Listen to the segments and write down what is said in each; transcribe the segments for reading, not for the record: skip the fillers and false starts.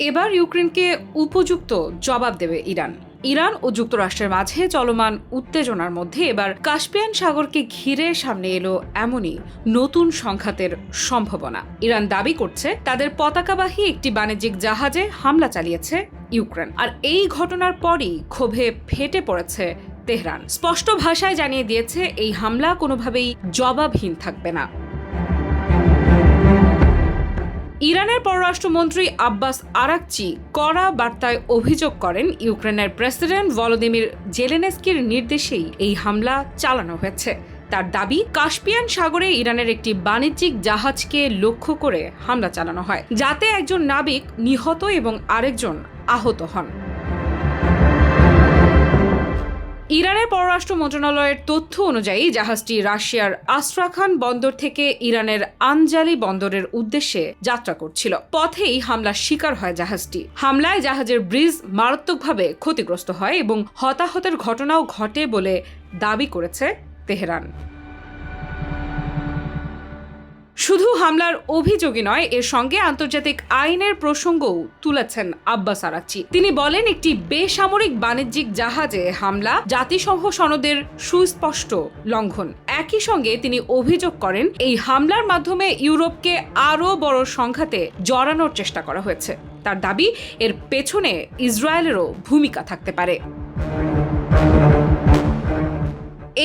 এবার ইউক্রেনকে উপযুক্ত জবাব দেবে ইরান। ইরান ও যুক্তরাষ্ট্রের মাঝে চলমান উত্তেজনার মধ্যে এবার কাস্পিয়ান সাগরকে ঘিরে সামনে এলো এমনই নতুন সংঘাতের সম্ভাবনা। ইরান দাবি করছে তাদের পতাকাবাহী একটি বাণিজ্যিক জাহাজে হামলা চালিয়েছে ইউক্রেন। আর এই ঘটনার পরই ক্ষোভে ফেটে পড়েছে তেহরান। স্পষ্ট ভাষায় জানিয়ে দিয়েছে এই হামলা কোনোভাবেই জবাবহীন থাকবে না। ইরানের পররাষ্ট্রমন্ত্রী আব্বাস আরাকচি কড়া বার্তায় অভিযোগ করেন ইউক্রেনের প্রেসিডেন্ট ভলোদিমির জেলেনস্কির নির্দেশেই এই হামলা চালানো হয়েছে। তার দাবি, কাস্পিয়ান সাগরে ইরানের একটি বাণিজ্যিক জাহাজকে লক্ষ্য করে হামলা চালানো হয়, যাতে একজন নাবিক নিহত এবং আরেকজন আহত হন। ইরানের পররাষ্ট্র মন্ত্রণালয়ের তথ্য অনুযায়ী জাহাজটি রাশিয়ার আস্ট্রাখান বন্দর থেকে ইরানের আনজালি বন্দরের উদ্দেশ্যে যাত্রা করছিল। পথেই হামলার শিকার হয় জাহাজটি। হামলায় জাহাজের ব্রিজ মারাত্মকভাবে ক্ষতিগ্রস্ত হয় এবং হতাহতের ঘটনাও ঘটে বলে দাবি করেছে তেহরান। শুধু হামলার অভিযোগই নয়, এর সঙ্গে আন্তর্জাতিক আইনের প্রসঙ্গও তুলেছেন আব্বাস আরাকচি। তিনি বলেন, একটি বেসামরিক বাণিজ্যিক জাহাজে হামলা জাতিসংঘ সনদের সুস্পষ্ট লঙ্ঘন। একই সঙ্গে তিনি অভিযোগ করেন, এই হামলার মাধ্যমে ইউরোপকে আরও বড় সংঘাতে জড়ানোর চেষ্টা করা হয়েছে। তার দাবি, এর পেছনে ইসরায়েলেরও ভূমিকা থাকতে পারে।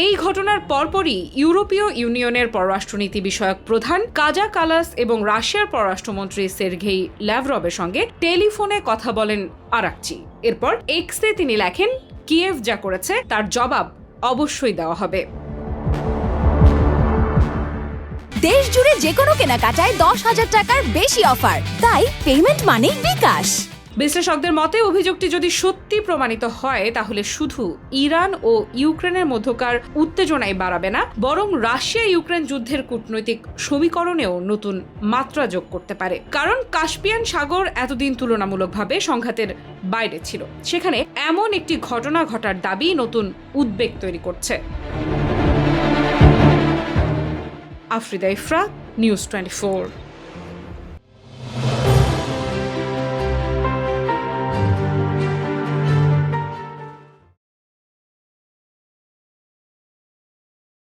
এই ঘটনার পরপরই ইউরোপীয় ইউনিয়নের পররাষ্ট্রনীতি বিষয়ক প্রধান কাজা কালাস এবং রাশিয়ার পররাষ্ট্রমন্ত্রী সের্গেই ল্যাভরভের সঙ্গে টেলিফোনে কথা বলেন আরাকচি। এরপর এক্সে তিনি লেখেন, কিয়েভ যা করেছে তার জবাব অবশ্যই দেওয়া হবে। দেশ জুড়ে যে কোনো কেনাকাটায় 10,000 টাকার বেশি অফার, তাই পেমেন্ট মানেই বিকাশ। বিশ্লেষকদের মতে অভিযোগটি যদি সত্যি প্রমাণিত হয়, তাহলে শুধু ইরান ও ইউক্রেনের মধ্যকার উত্তেজনাই বাড়াবে না, বরং রাশিয়া ইউক্রেন যুদ্ধের কূটনৈতিক সমীকরণেও নতুন মাত্রা যোগ করতে পারে। কারণ কাস্পিয়ান সাগর এতদিন তুলনামূলকভাবে সংঘাতের বাইরে ছিল। সেখানে এমন একটি ঘটনা ঘটার দাবি নতুন উদ্বেগ তৈরি করছে। আফরিদা ইফরা, নিউজ 24।